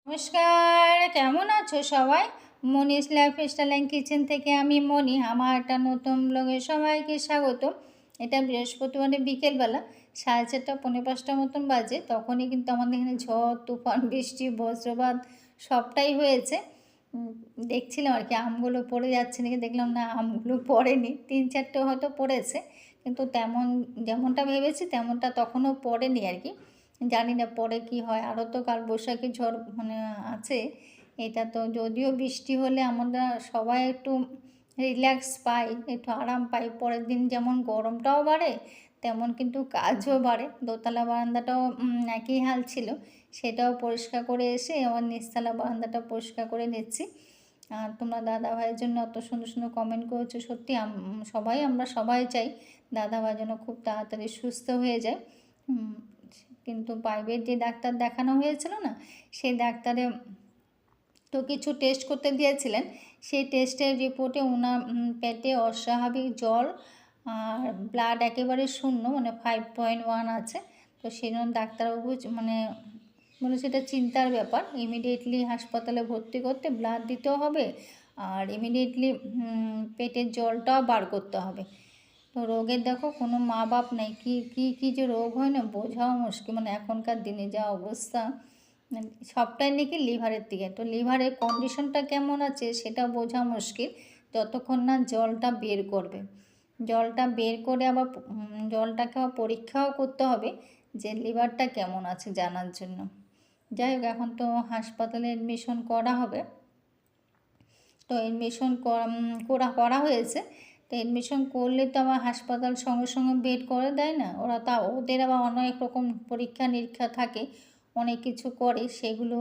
নমস্কার, কেমন আছো সবাই? মনিস লাইফস্টাইল অ্যান্ড কিচেন থেকে আমি মনি। আমার একটা নতুন ব্লগে সবাইকে স্বাগত। এটা বৃহস্পতিবারের বিকেলবেলা 4:30 পৌনে 5টা মতন বাজে। তখনই কিন্তু আমাদের এখানে ঝড় তুফান বৃষ্টি বজ্রপাত সবটাই হয়েছে। দেখছিলাম আর কি আমগুলো পড়ে যাচ্ছে নাকি, দেখলাম না আমগুলো পড়েনি, 3-4টে হয়তো পড়েছে, কিন্তু যেমনটা ভেবেছি তেমনটা তখনও পড়েনি আর কি। জানি না পরে কি হয়। আরও তো কালবৈশাখী ঝড় আছে। এটা তো যদিও বৃষ্টি হলে আমরা সবাই একটু রিল্যাক্স পাই, একটু আরাম পাই। পরের দিন যেমন গরমটাও বাড়ে, তেমন কিন্তু কাজও বাড়ে। দোতলা বারান্দাটাও একই হাল ছিল, সেটাও পরিষ্কার করে এসে আমার নিচতলা বারান্দাটা পরিষ্কার করে নিচ্ছি। আর তোমরা দাদাভাইয়ের জন্য অত সুন্দর সুন্দর কমেন্ট করেছো। সত্যি আমরা সবাই চাই দাদাভাই যেন খুব তাড়াতাড়ি সুস্থ হয়ে যায়। কিন্তু প্রাইভেট যে ডাক্তার দেখানো হয়েছিল না, সেই ডাক্তারে তো কিছু টেস্ট করতে দিয়েছিলেন। সেই টেস্টের রিপোর্টে ওনার পেটে অস্বাভাবিক জল আর ব্লাড একেবারে শূন্য, মানে 5.1 আছে। তো সেই জন্য ডাক্তারবাবু বলেছে এটা চিন্তার ব্যাপার, ইমিডিয়েটলি হাসপাতালে ভর্তি করতে, ব্লাড দিতেও হবে আর ইমিডিয়েটলি পেটের জলটাও বার করতে হবে। তো রোগের দেখো কোনো মা বাপ নেই, কী যে রোগ হয় না বোঝাও মুশকিল। এখনকার দিনে যা অবস্থা, সবটাই নাকি লিভারের দিকে। তো লিভারের কন্ডিশনটা কেমন আছে সেটা বোঝা মুশকিল যতক্ষণ না জলটা বের করবে। জলটা বের করে আবার জলটাকে আবার পরীক্ষাও করতে হবে যে লিভারটা কেমন আছে জানার জন্য। যাই হোক, এখন তো হাসপাতালে অ্যাডমিশন করা হবে। তো অ্যাডমিশন করা হয়েছে। তো অ্যাডমিশন করলে তো আবার হাসপাতাল সঙ্গে সঙ্গে বেড করে দেয় না, ওদের আবার অনেক রকম পরীক্ষা নিরীক্ষা থাকে, অনেক কিছু করে, সেগুলো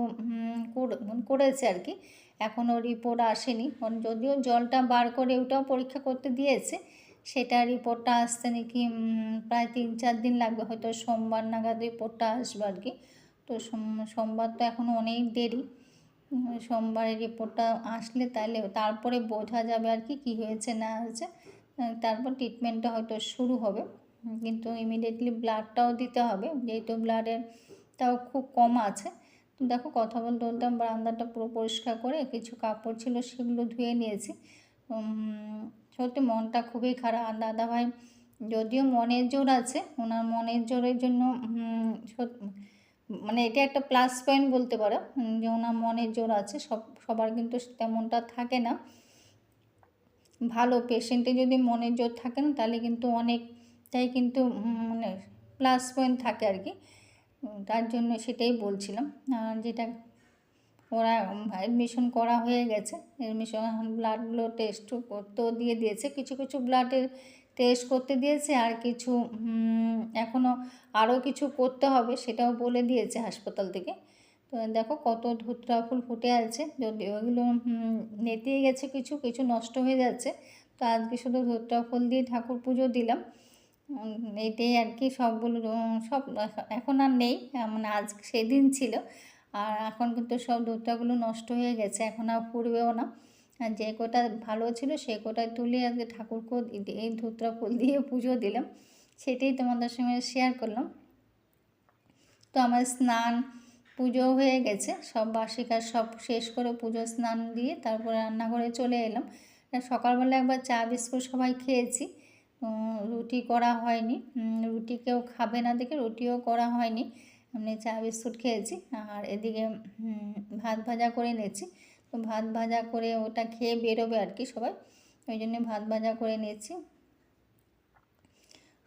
করেছে আর কি। এখনও রিপোর্ট আসেনি, যদিও জলটা বার করে ওটাও পরীক্ষা করতে দিয়েছে। সেটা রিপোর্টটা আসতে নাকি প্রায় 3-4 দিন লাগবে, হয়তো সোমবার নাগাদ রিপোর্টটা আসবে আর কি। তো সোমবার তো এখনও অনেক দেরি। সোমবারের রিপোর্টটা আসলে তারপরে বোঝা যাবে আর কি হয়েছে না হয়েছে। তারপর ট্রিটমেন্টটা হয়তো শুরু হবে, কিন্তু ইমিডিয়েটলি ব্লাডটাও দিতে হবে, যেহেতু ব্লাডের তাও খুব কম আছে। তো দেখো, কথা বলতে বলতে বারান্দাটা পুরো পরিষ্কার করে কিছু কাপড় ছিল সেগুলো ধুয়ে নিয়েছি। সত্যি মনটা খুবই খারাপ। আর দাদাভাই যদিও মনের জোর আছে, ওনার মনের জোরের জন্য এটা একটা প্লাস পয়েন্ট বলতে পারো যে ওনার মনের জোর আছে। সবার কিন্তু তেমনটা থাকে না। ভালো পেশেন্টে যদি মনের জোর থাকে না, তাহলে কিন্তু অনেকটাই কিন্তু প্লাস পয়েন্ট থাকে আর কি। তার জন্য সেটাই বলছিলাম। যেটা ওরা অ্যাডমিশন করা হয়ে গেছে, অ্যাডমিশন ব্লাডগুলো টেস্ট করতেও দিয়ে দিয়েছে, কিছু কিছু ব্লাডের টেস্ট করতে দিয়েছে, আর কিছু এখনও আরও কিছু করতে হবে, সেটাও বলে দিয়েছে হাসপাতাল থেকে। তো দেখো কত ধুতরা ফুল ফুটে আছে, যদি ওগুলো নেতিয়ে গেছে, কিছু কিছু নষ্ট হয়ে যাচ্ছে। তো আজকে শুধু ধুতরা ফুল দিয়ে ঠাকুর পুজো দিলাম। এটাই আর কি। সবগুলো সব এখন আর নেই, আজ সেদিন ছিল, আর এখন কিন্তু সব ধুতরাগুলো নষ্ট হয়ে গেছে, এখন আর ফুটবেও না। আর যে কটা ভালো ছিল সে কটায় তুলে আজকে ঠাকুরকে এই ধুতরা ফুল দিয়ে পুজো দিলাম, সেটাই তোমাদের সঙ্গে শেয়ার করলাম। তো আমার স্নান পুজো হয়ে গেছে, সব বাসি কাজ সব শেষ করে পুজো স্নান দিয়ে তারপরে রান্নাঘরে চলে এলাম। সকালবেলা একবার চা বিস্কুট সবাই খেয়েছি, রুটি করা হয়নি, রুটি কেউ খাবে না দেখে রুটিও করা হয়নি, এমনি চা বিস্কুট খেয়েছি। আর এদিকে ভাত ভাজা করে নিয়েছি। তো ভাত ভাজা করে ওটা খেয়ে বেরোবে আর কি সবাই, ওই জন্য ভাত ভাজা করে নিয়েছি।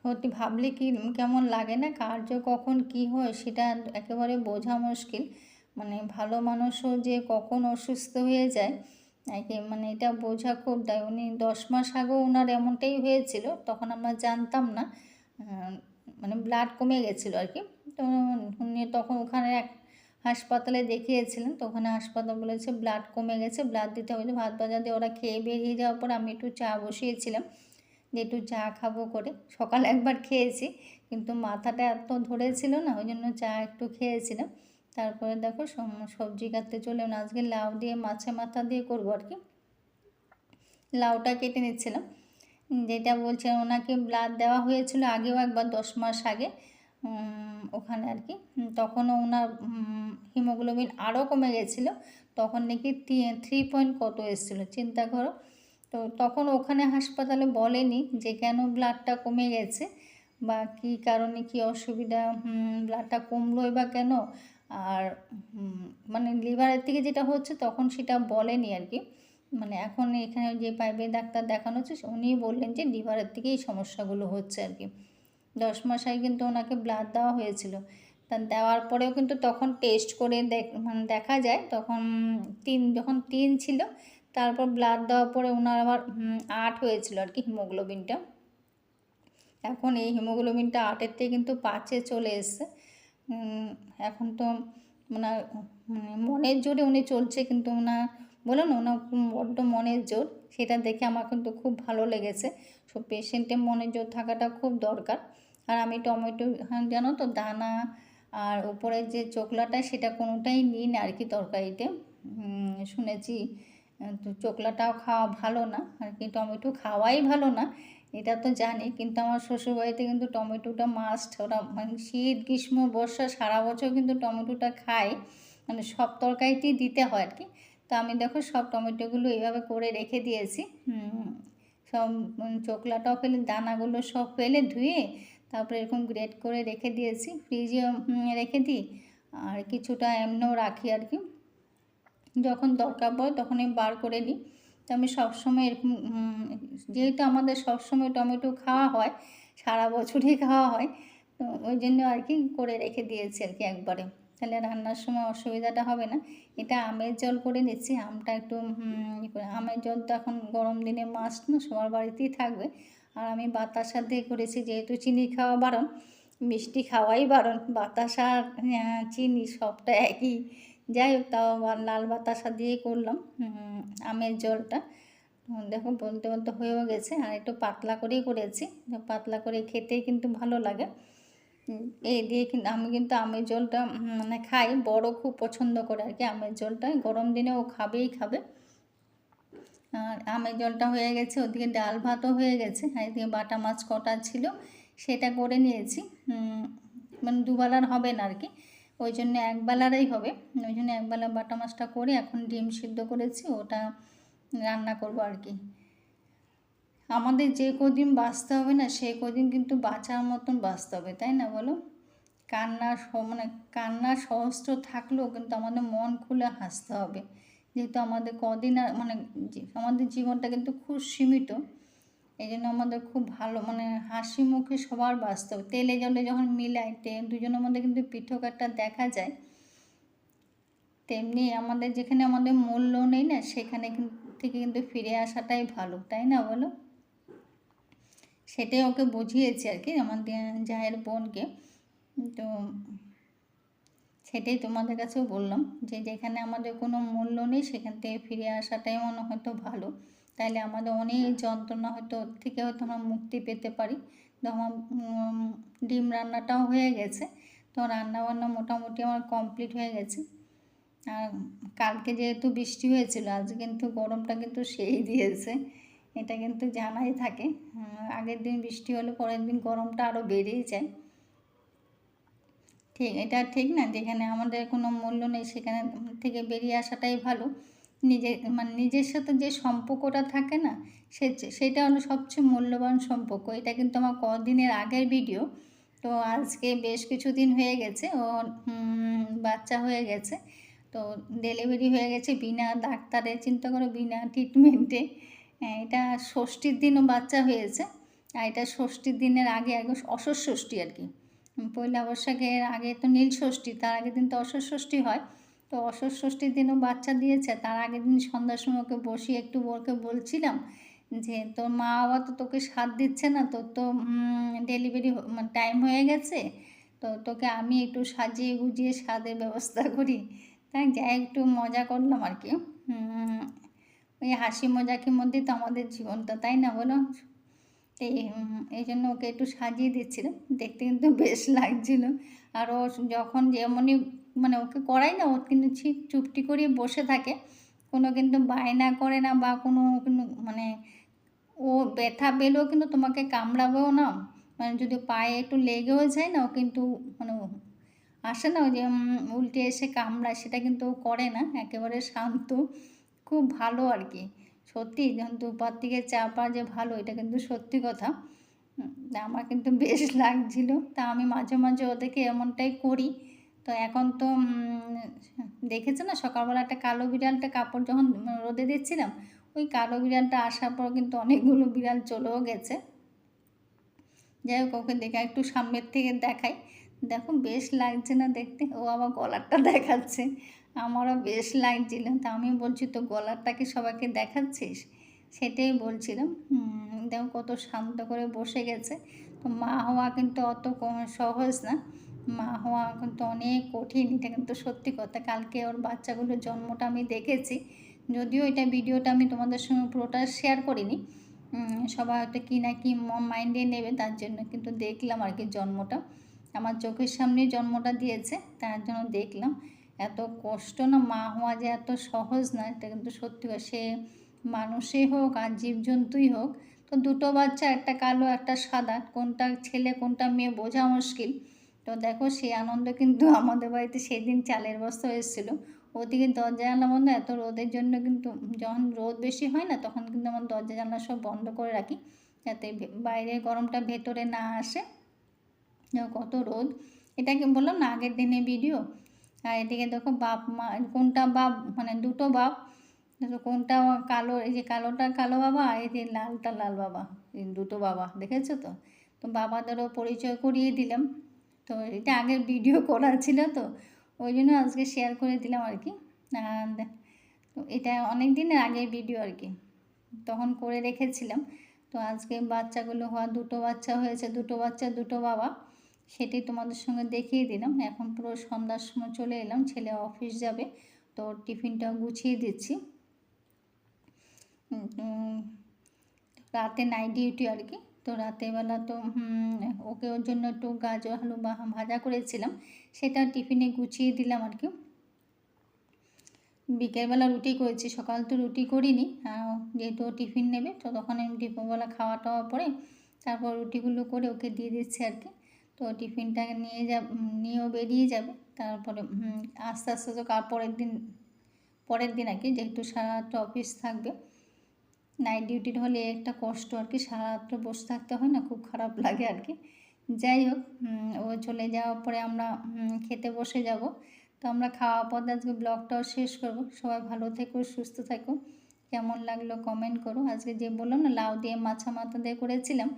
সত্যি ভাবলে কেমন লাগে না, কার যে কখন কী হয় সেটা একেবারে বোঝা মুশকিল। ভালো মানুষও যে কখন অসুস্থ হয়ে যায় এটা বোঝা খুব দায়। উনি 10 মাস আগেও ওনার এমনটাই হয়েছিল, তখন আমরা জানতাম না, ব্লাড কমে গেছিলো আর কি। তো উনি তখন ওখানে এক হাসপাতালে দেখিয়েছিলেন, তো ওখানে হাসপাতাল বলেছে ব্লাড কমে গেছে, ব্লাড দিতে হবে। ভাত ভাজা দিয়ে ওরা খেয়ে বেরিয়ে যাওয়ার পর আমি একটু চা বসিয়েছিলাম, যে একটু চা খাবো করে। সকালে একবার খেয়েছি, কিন্তু মাথাটা এত ধরেছিল না, ওই জন্য চা একটু খেয়েছিলাম। তারপরে দেখো সবজি কাটতে চলে আজকে লাউ দিয়ে মাছের মাথা দিয়ে করবো আর কি। লাউটা কেটে নিচ্ছিলাম। যেটা বলছিলাম, ওনাকে ব্লাড দেওয়া হয়েছিল আগেও একবার 10 মাস আগে, ওখানে আর কি। তখনও ওনার হিমোগ্লোবিন আরও কমে গেছিলো, তখন নাকি 3 পয়েন্ট কত এসেছিলো, চিন্তা করো। তো তখন ওখানে হাসপাতালে বলেনি যে কেন ব্লাডটা কমে গেছে বা কী কারণে কী অসুবিধা, ব্লাডটা কমলোই বা কেন, আর মানে লিভারের থেকে যেটা হচ্ছে তখন সেটা বলেনি আর কি। মানে এখন এখানে যে প্রাইভেট ডাক্তার দেখানো হচ্ছে উনিই বললেন যে লিভারের থেকেই সমস্যাগুলো হচ্ছে আর কি। 10 মাস আগে কিন্তু ওনাকে ব্লাড দেওয়া হয়েছিল, তা দেওয়ার পরেও কিন্তু তখন টেস্ট করে মানে দেখা যায় তখন যখন 3 ছিল, তারপর ব্লাড দেওয়ার পরে ওনার আবার 8 হয়েছিল আর কি হিমোগ্লোবিনটা। এখন এই হিমোগ্লোবিনটা 8-এর থেকে কিন্তু 5-এ চলে এসছে। এখন তো ওনার মনের জোরে উনি চলছে, কিন্তু ওনার বলো না ওনার বড্ড মনের জোর, সেটা দেখে আমার কিন্তু খুব ভালো লেগেছে। সব পেশেন্টের মনের জোর থাকাটা খুব দরকার। আর আমি টমেটো জানো তো দানা আর উপরের যে চোকলাটা সেটা কোনোটাই নিই না আর কি তরকারিতে। শুনেছি তো চোকলাটাও খাওয়া ভালো না আর কি, টমেটো খাওয়াই ভালো না এটা তো জানি, কিন্তু আমার শ্বশুরবাড়িতে কিন্তু টমেটোটা মাস্ট, ওরা মানে শীত গ্রীষ্ম বর্ষা সারা বছর কিন্তু টমেটোটা খায়, মানে সব তরকারিতেই দিতে হয় আর কি। তো আমি দেখো সব টমেটোগুলো এইভাবে করে রেখে দিয়েছি, সব চোকলাটাও ফেলে দানাগুলো সব ফেলে ধুয়ে তারপরে এরকম গ্রেট করে রেখে দিয়েছি, ফ্রিজে রেখে দিই, আর কিছুটা এমনিও রাখি আর কি, যখন দরকার পড়ে তখনই বার করে নিই। তো আমি সবসময় এরকম যেহেতু আমাদের সবসময় টমেটো খাওয়া হয়, সারা বছরই খাওয়া হয়, তো ওই জন্য আর কি করে রেখে দিয়েছি আর কি একবারে, তাহলে রান্নার সময় অসুবিধাটা হবে না। এটা আমের জল করে নিচ্ছি, আমটা একটু আমের জল তো এখন গরম দিনে মাস্ট না, সবার বাড়িতেই থাকবে। আর আমি বাতাসা দিয়ে করেছি, যেহেতু চিনি খাওয়া বারণ, মিষ্টি খাওয়াই বারণ, বাতাসা চিনি সবটা একই, যাই হোক তাও লাল বাতাসা দিয়ে করলাম আমের জলটা। দেখো বলতে বলতে হয়েও গেছে, আর একটু পাতলা করেই করেছি, পাতলা করে খেতেই কিন্তু ভালো লাগে। এই দিয়ে কিন্তু আমি কিন্তু আমের জলটা মানে খাই, বড় খুব পছন্দ করে আর কি আমের জলটা, গরম দিনে ও খাবেই খাবে। আর আমের জলটা হয়ে গেছে, ওদিকে ডাল ভাতও হয়ে গেছে, আর এদিকে বাটা মাছ কটা ছিল সেটা করে নিয়েছি, মানে দুবেলার হবে না আর কি, ওই জন্য একবেলারই হবে, ওই জন্য একবেলা বাটা মাছটা করে এখন ডিম সিদ্ধ করেছি, ওটা রান্না করব আর কি। আমাদের যে কদিন বাঁচতে হবে না সেই কদিন কিন্তু বাঁচার মতন বাঁচতে হবে, তাই না বলো? মানে কান্নার সহস্র থাকলেও কিন্তু আমাদের মন খুলে হাসতে হবে, যেহেতু আমাদের কদিন আর মানে আমাদের জীবনটা কিন্তু খুব সীমিত, এই জন্য আমাদের খুব ভালো মানে হাসি মুখে সবার বাঁচতে হবে। তেলে জলে যখন মিলাই দুজনের মধ্যে কিন্তু পৃথক একটা দেখা যায়, তেমনি আমাদের যেখানে আমাদের মূল্য নেই না সেখানে থেকে কিন্তু ফিরে আসাটাই ভালো, তাই না বলো? সেটাই ওকে বুঝিয়েছি আর কি, আমাদের জায়ের বোনকে। তো সেটাই তোমাদের কাছেও বললাম যে যেখানে আমাদের কোনো মূল্য নেই সেখান থেকে ফিরে আসাটাই মনে হয়তো ভালো, তাইলে আমাদের অনেক যন্ত্রণা হয়তো ওর থেকে হয়তো আমরা মুক্তি পেতে পারি। তো আমার ডিম রান্নাটাও হয়ে গেছে, তো রান্নাবান্না মোটামুটি আমার কমপ্লিট হয়ে গেছে। আর কালকে যেহেতু বৃষ্টি হয়েছিল, আজ কিন্তু গরমটা কিন্তু সেই দিয়েছে, এটা কিন্তু জানাই থাকে, আগের দিন বৃষ্টি হলে পরের দিন গরমটা আরও বেড়েই যায়। ঠিক এটা ঠিক না, যেখানে আমাদের কোনো মূল্য নেই সেখানে থেকে বেরিয়ে আসাটাই ভালো। মানে নিজের সাথে যে সম্পর্কটা থাকে না সেটা হলো সবচেয়ে মূল্যবান সম্পর্ক। এটা কিন্তু আমার কদিনের আগের ভিডিও, তো আজকে বেশ কিছুদিন হয়ে গেছে ও বাচ্চা হয়ে গেছে, তো ডেলিভারি হয়ে গেছে বিনা ডাক্তারে, চিন্তা করো বিনা ট্রিটমেন্টে। এটা ষষ্ঠীর দিনও বাচ্চা হয়েছে, আর এটা ষষ্ঠীর দিনের আগে অসৎ ষষ্ঠী আর কি, পয়লা বৈশাখের আগে তো নীল ষষ্ঠী, তার আগের দিন তো অসৎ ষষ্ঠী হয়, তো অসৎ ষষ্ঠীর দিনও বাচ্চা দিয়েছে। তার আগের দিন সন্ধ্যার সময় ওকে বসিয়ে একটু ওকে বলছিলাম যে তোর মা বাবা তো তোকে সাথ দিচ্ছে না, তোর তো ডেলিভারি টাইম হয়ে গেছে, তো তোকে আমি একটু সাজিয়ে গুজিয়ে স্বাদের ব্যবস্থা করি, তাই যাই একটু মজা করলাম আর কি। ওই হাসি মজাকের মধ্যেই তো আমাদের জীবনটা, তাই না বলো? এই জন্য ওকে একটু সাজিয়ে দিচ্ছিলাম, দেখতে কিন্তু বেশ লাগছিল। আর ও যখন যেমনই মানে ওকে করাই না, ও কিন্তু ঠিক চুপটি করে বসে থাকে, কোনো কিন্তু বায়না করে না বা কোনো মানে ও ব্যথা পেলেও কিন্তু তোমাকে কামড়াবেও না মানে যদি পায়ে একটু লেগেও যায় না, ও কিন্তু মানে আসে না ওই যে উল্টে এসে কামড়ায়, সেটা কিন্তু ও করে না, একেবারে শান্ত, খুব ভালো আর কি। সত্যি যখন দুপার থেকে চাপা যে ভালো, এটা কিন্তু সত্যি কথা। আমার কিন্তু বেশ লাগছিল, তা আমি মাঝে মাঝে ওদেরকে এমনটাই করি। তো এখন তো দেখেছো না, সকালবেলা একটা কালো বিড়ালটা কাপড় যখন রোদে দিচ্ছিলাম, ওই কালো বিড়ালটা আসার পর কিন্তু অনেকগুলো বিড়াল চলেও গেছে। যাই হোক, ওকে দেখে একটু সামনের থেকে দেখাই, দেখো বেশ লাগছে না দেখতে। ও আবার গলারটা দেখাচ্ছে, আমারও বেশ লাগছিল। তা আমি বলছি, তো গলারটাকে সবাইকে দেখাচ্ছিস? সেটাই বলছিলাম। দেখো কত শান্ত করে বসে গেছে। তো মা হওয়া কিন্তু অত সহজ না, মা হওয়া কিন্তু অনেক কঠিন, এটা কিন্তু সত্যি কথা। কালকে ওর বাচ্চাগুলোর জন্মটা আমি দেখেছি, যদিও এটা ভিডিওটা আমি তোমাদের সঙ্গে পুরোটা শেয়ার করিনি, সবাই হয়তো কী না কি মাইন্ডে নেবে তার জন্য, কিন্তু দেখলাম আর কি জন্মটা, আমার চোখের সামনেই জন্মটা দিয়েছে, তার জন্য দেখলাম। এত কষ্ট না, মা হওয়া যে এত সহজ না, এটা কিন্তু সত্যি। সে মানুষই হোক আর জীবজন্তুই হোক, তো দুটো বাচ্চা, একটা কালো একটা সাদা, কোনটা ছেলে কোনটা মেয়ে বোঝা মুশকিল। তো দেখো সেই আনন্দ কিন্তু আমাদের বাড়িতে সেদিন চালের বস্তা এসেছিলো, ওদিকে দরজা জানলা বন্ধ, এত রোদের জন্য কিন্তু যখন রোদ বেশি হয় না, তখন কিন্তু আমার দরজা জানলা সব বন্ধ করে রাখি, যাতে বাইরের গরমটা ভেতরে না আসে। কত রোদ, এটাকে বললাম না আগের দিনে ভিডিও। আর এদিকে দেখো বাপ মা, কোনটা বাপ, মানে দুটো বাপ, দেখো কোনটা কালো, এই যে কালোটা কালো বাবা, আর এই যে লালটা লাল বাবা, এই দুটো বাবা দেখেছো তো। তো বাবাদেরও পরিচয় করিয়ে দিলাম। তো এটা আগের ভিডিও করা ছিল, তো ওই জন্য আজকে শেয়ার করে দিলাম আর কি। তো এটা অনেক দিনের আগের ভিডিও আর কি, তখন করে রেখেছিলাম। তো আজকে বাচ্চাগুলো হওয়া, দুটো বাচ্চা হয়েছে, দুটো বাচ্চা দুটো বাবা, সেটাই তোমাদের সঙ্গে দেখিয়ে দিলাম। এখন পুরো সন্ধ্যার সময় চলে এলাম, ছেলে অফিস যাবে, তো টিফিনটা গুছিয়ে দিচ্ছি। রাতে নাইট ডিউটি আর কি, তো রাতেরবেলা তো ওকে ওর জন্য একটু গাজর আলু ভাজা করেছিলাম, সেটা টিফিনে গুছিয়ে দিলাম আর কি। বিকেলবেলা রুটি করেছি, সকাল তো রুটি করিনি, যেহেতু টিফিন নেবে, তো তখন আমি টিফিনবেলা খাওয়া টাওয়া পরে তারপর রুটিগুলো করে ওকে দিয়ে দিচ্ছি আর কি। তো টিফিনটা নিয়েও বেরিয়ে যাবে, তারপরে আস্তে আস্তে তো পরের দিন আর কি, যেহেতু সারা রাত অফিস থাকবে। নাইট ডিউটির হলে একটা কষ্ট আর কি, সারা রাত্রে বসে থাকতে হয় না, খুব খারাপ লাগে আর কি। যাই হোক, ও চলে যাওয়ার পরে আমরা খেতে বসে যাব। তো আমরা খাওয়া পর আজকে ব্লগটাও শেষ করব। সবাই ভালো থেকো, সুস্থ থাকো। কেমন লাগলো কমেন্ট করো। আজকে যে বললাম না, লাউ দিয়ে মাছা মাথা দিয়ে করেছিলাম,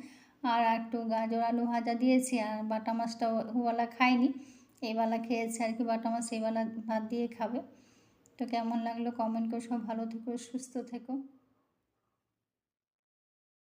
আর একটু গাজর আলু ভাজা দিয়েছি, আর বাটা মাছটা ওবেলা খাইনি, এইবেলা খেয়েছে আর কি বাটা মাছ, এইবেলা ভাত দিয়ে খাবে। তো কেমন লাগলো কমেন্ট করো। সব ভালো থেকো, সুস্থ থেকো।